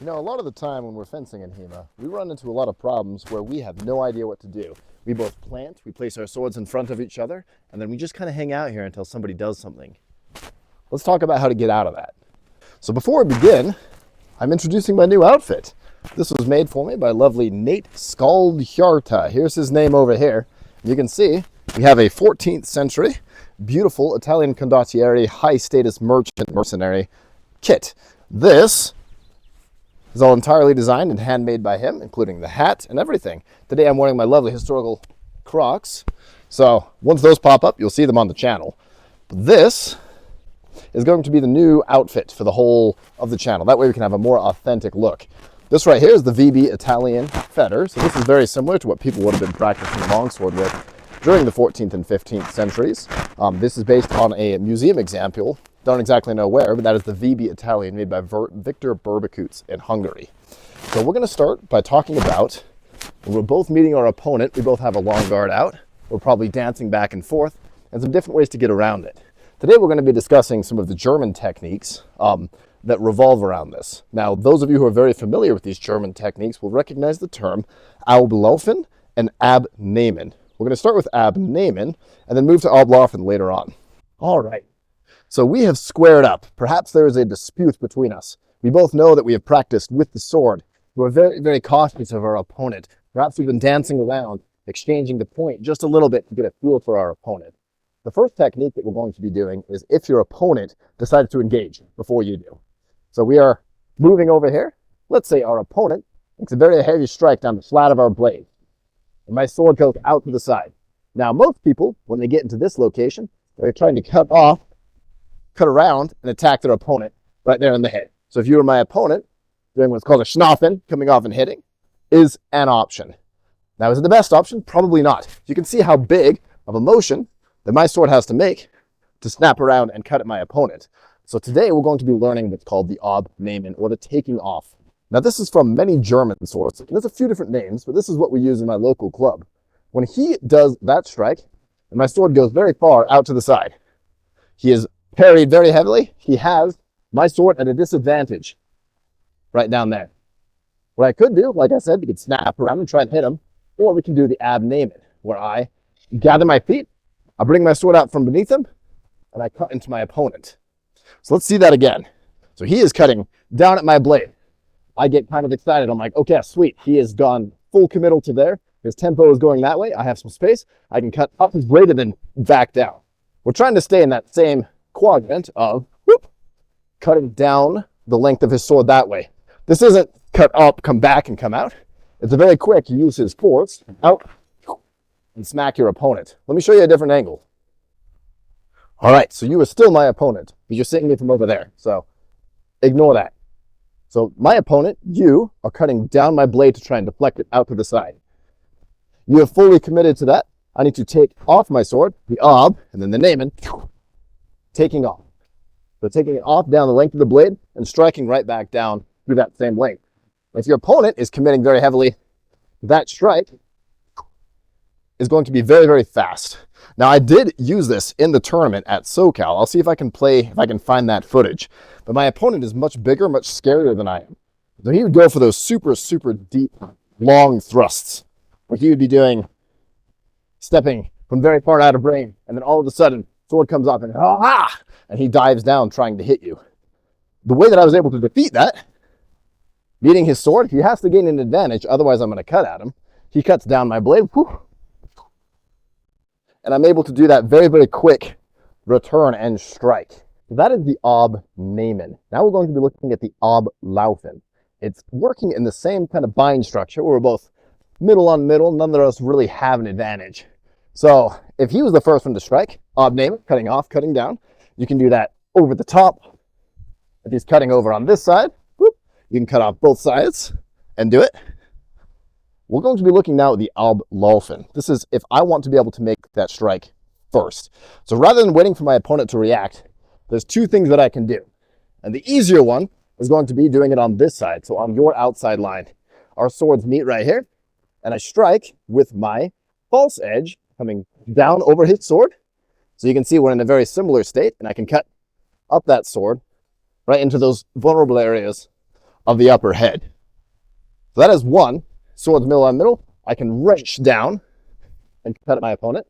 A lot of the time when we're fencing in HEMA, we run into a lot of problems where we have no idea what to do. We both plant, we place our swords in front of each other, and then we just kind of hang out here until somebody does something. Let's talk about how to get out of that. So before we begin, I'm introducing my new outfit. This was made for me by lovely Nate Skaldhjarta. Here's his name over here. You can see we have a 14th century, beautiful Italian condottieri, high status merchant mercenary kit. This is all entirely designed and handmade by him, including the hat and everything. Today I'm wearing my lovely historical Crocs. So once those pop up, you'll see them on the channel. But this is going to be the new outfit for the whole of the channel. That way we can have a more authentic look. This right here is the VB Italian fetter. So this is very similar to what people would have been practicing longsword with during the 14th and 15th centuries. This is based on a museum example. Don't exactly know where, but that is the VB Italian made by Victor Berbekutz in Hungary. So we're going to start by talking about, when we're both meeting our opponent, we both have a long guard out, we're probably dancing back and forth, and some different ways to get around it. Today we're going to be discussing some of the German techniques that revolve around this. Now, those of you who are very familiar with these German techniques will recognize the term Ablaufen and Abnehmen. We're going to start with Abnehmen and then move to Ablaufen later on. All right. So we have squared up. Perhaps there is a dispute between us. We both know that we have practiced with the sword. We're very, very cautious of our opponent. Perhaps we've been dancing around, exchanging the point just a little bit to get a feel for our opponent. The first technique that we're going to be doing is if your opponent decides to engage before you do. So we are moving over here. Let's say our opponent makes a very heavy strike down the flat of our blade. And my sword goes out to the side. Now, most people, when they get into this location, they're trying to cut around and attack their opponent right there in the head. So if you were my opponent, doing what's called a schnappen, coming off and hitting, is an option. Now, is it the best option? Probably not. You can see how big of a motion that my sword has to make to snap around and cut at my opponent. So today we're going to be learning what's called the Abnehmen, or the taking off. Now, this is from many German swords. There's a few different names, but this is what we use in my local club. When he does that strike, and my sword goes very far out to the side, he is parried very heavily. He has my sword at a disadvantage right down there. What I could do, like I said, we could snap around and try and hit him, or we can do the Abnehmen, where I gather my feet, I bring my sword out from beneath him, and I cut into my opponent. So let's see that again. So he is cutting down at my blade. I get kind of excited. I'm like, okay, sweet. He has gone full committal to there. His tempo is going that way. I have some space. I can cut up his blade and then back down. We're trying to stay in that same quadrant of cutting down the length of his sword that way. This isn't cut up, come back, and come out. It's a very quick, you use his force out and smack your opponent. Let me show you a different angle. All right, so you are still my opponent, but you're seeing me from over there, so ignore that. So my opponent, you, are cutting down my blade to try and deflect it out to the side. You have fully committed to that. I need to take off my sword, the Ab, and then the Nehmen, taking off. So taking it off down the length of the blade and striking right back down through that same length. If your opponent is committing very heavily, that strike is going to be very, very fast. Now, I did use this in the tournament at SoCal. I'll see if I can find that footage. But my opponent is much bigger, much scarier than I am. So he would go for those super, super deep, long thrusts, where he would be stepping from very far out of range, and then all of a sudden, sword comes up and he dives down trying to hit you. The way that I was able to defeat that, beating his sword, he has to gain an advantage, otherwise I'm going to cut at him. He cuts down my blade, and I'm able to do that very, very quick return and strike. That is the Abnehmen. Now we're going to be looking at the Ablaufen. It's working in the same kind of bind structure where we're both middle on middle. None of us really have an advantage. So if he was the first one to strike, Abnehmen, cutting off, cutting down, you can do that over the top. If he's cutting over on this side, you can cut off both sides and do it. We're going to be looking now at the Ablaufen. This is if I want to be able to make that strike first. So rather than waiting for my opponent to react, there's two things that I can do. And the easier one is going to be doing it on this side, so on your outside line. Our swords meet right here, and I strike with my false edge coming down over his sword. So you can see we're in a very similar state, and I can cut up that sword right into those vulnerable areas of the upper head. So that is one, sword's middle on middle. I can wrench down and cut at my opponent.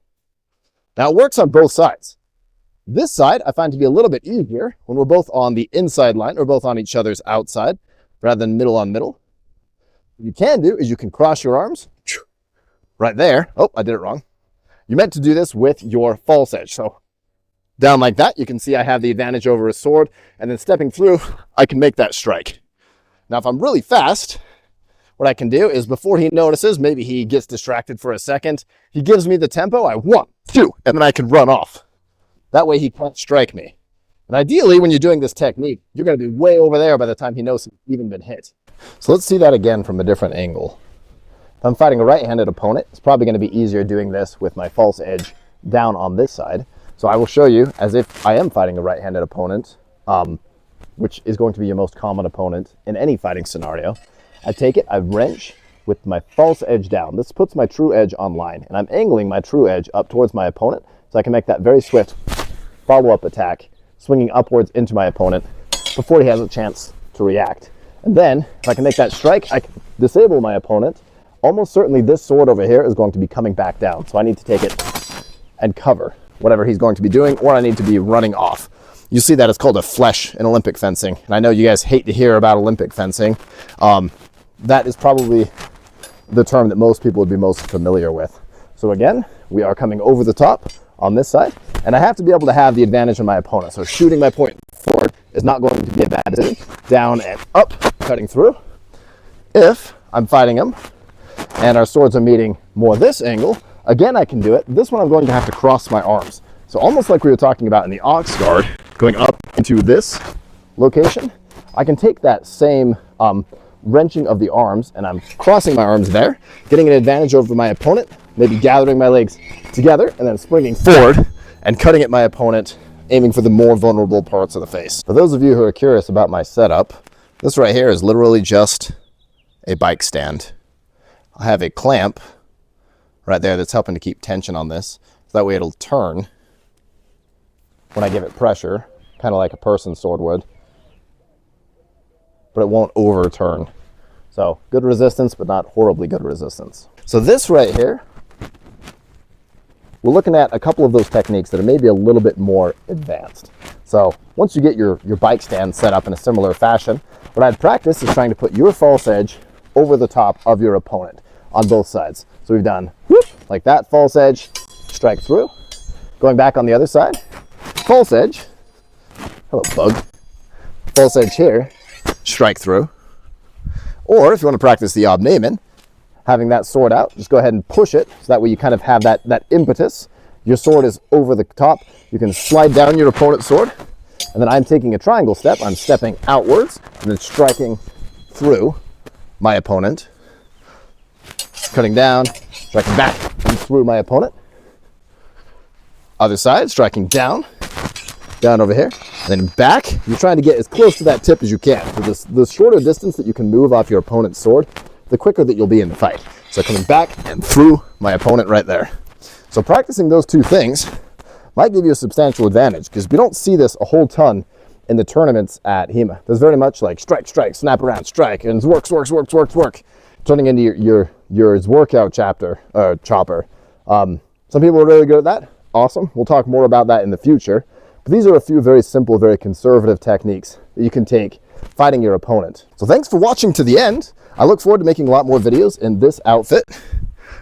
Now it works on both sides. This side I find to be a little bit easier when we're both on the inside line or both on each other's outside rather than middle on middle. What you can do is you can cross your arms right there. Oh, I did it wrong. You meant to do this with your false edge. So down like that, you can see I have the advantage over a sword, and then stepping through, I can make that strike. Now, if I'm really fast, what I can do is before he notices, maybe he gets distracted for a second, he gives me the tempo, I 1, 2, and then I can run off. That way he can't strike me. And ideally, when you're doing this technique, you're going to be way over there by the time he knows he's even been hit. So let's see that again from a different angle. If I'm fighting a right-handed opponent, it's probably going to be easier doing this with my false edge down on this side. So I will show you as if I am fighting a right-handed opponent, which is going to be your most common opponent in any fighting scenario. I take it, I wrench with my false edge down. This puts my true edge on line, and I'm angling my true edge up towards my opponent so I can make that very swift follow-up attack, swinging upwards into my opponent before he has a chance to react. And then, if I can make that strike, I can disable my opponent. Almost certainly this sword over here is going to be coming back down, so I need to take it and cover whatever he's going to be doing, or I need to be running off. You see that it's called a flesh in Olympic fencing, and I know you guys hate to hear about Olympic fencing. That is probably the term that most people would be most familiar with. So again, we are coming over the top on this side, and I have to be able to have the advantage on my opponent. So shooting my point forward is not going to be a bad decision. Down and up, cutting through. If I'm fighting him and our swords are meeting more this angle, again, I can do it. This one I'm going to have to cross my arms. So almost like we were talking about in the ox guard, going up into this location, I can take that same wrenching of the arms, and I'm crossing my arms there, getting an advantage over my opponent, maybe gathering my legs together, and then springing forward and cutting at my opponent, aiming for the more vulnerable parts of the face. For those of you who are curious about my setup, this right here is literally just a bike stand. I have a clamp right there that's helping to keep tension on this, so that way it'll turn when I give it pressure, kind of like a person's sword would, but it won't overturn. So good resistance, but not horribly good resistance. So this right here, we're looking at a couple of those techniques that are maybe a little bit more advanced. So once you get your bike stand set up in a similar fashion, what I'd practice is trying to put your false edge over the top of your opponent on both sides. So we've done whoop, like that, false edge, strike through. Going back on the other side, false edge, hello bug, false edge here, strike through. Or if you want to practice the Abnehmen, having that sword out, just go ahead and push it, so that way you kind of have that impetus. Your sword is over the top. You can slide down your opponent's sword, and then I'm taking a triangle step. I'm stepping outwards and then striking through my opponent, cutting down, striking back and through my opponent. Other side, striking down over here, and then back. You're trying to get as close to that tip as you can. So the shorter distance that you can move off your opponent's sword, the quicker that you'll be in the fight. So coming back and through my opponent right there. So practicing those two things might give you a substantial advantage, because we don't see this a whole ton in the tournaments at HEMA. There's very much like strike, strike, snap around, strike, and work, turning into your workout chopper. Some people are really good at that. Awesome. We'll talk more about that in the future. But these are a few very simple, very conservative techniques that you can take fighting your opponent. So thanks for watching to the end. I look forward to making a lot more videos in this outfit,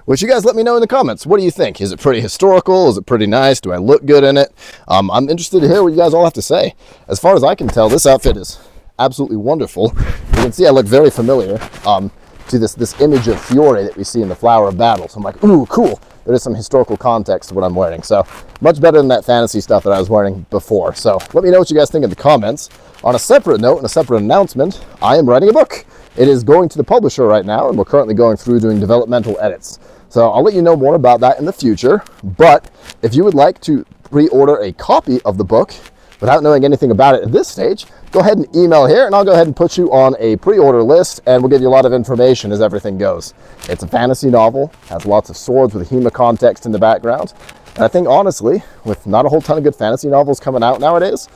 which you guys let me know in the comments. What do you think? Is it pretty historical? Is it pretty nice? Do I look good in it? I'm interested to hear what you guys all have to say. As far as I can tell, this outfit is absolutely wonderful. You can see I look very familiar to this image of Fiore that we see in the Flower of Battle. So I'm like, ooh, cool. There is some historical context to what I'm wearing. So much better than that fantasy stuff that I was wearing before. So let me know what you guys think in the comments. On a separate note and a separate announcement, I am writing a book. It is going to the publisher right now, and we're currently going through doing developmental edits. So I'll let you know more about that in the future. But if you would like to pre-order a copy of the book without knowing anything about it at this stage, go ahead and email here, and I'll go ahead and put you on a pre-order list, and we'll give you a lot of information as everything goes. It's a fantasy novel, has lots of swords with HEMA context in the background. And I think, honestly, with not a whole ton of good fantasy novels coming out nowadays,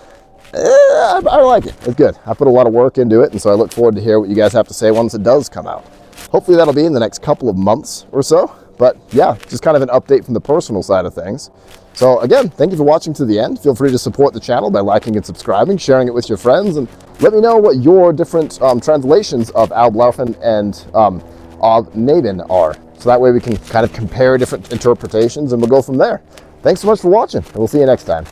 I like it. It's good. I put a lot of work into it, and so I look forward to hear what you guys have to say once it does come out. Hopefully that'll be in the next couple of months or so. But yeah, just kind of an update from the personal side of things. So again, thank you for watching to the end. Feel free to support the channel by liking and subscribing, sharing it with your friends, and let me know what your different translations of Ablaufen and Abnehmen are. So that way we can kind of compare different interpretations, and we'll go from there. Thanks so much for watching, and we'll see you next time.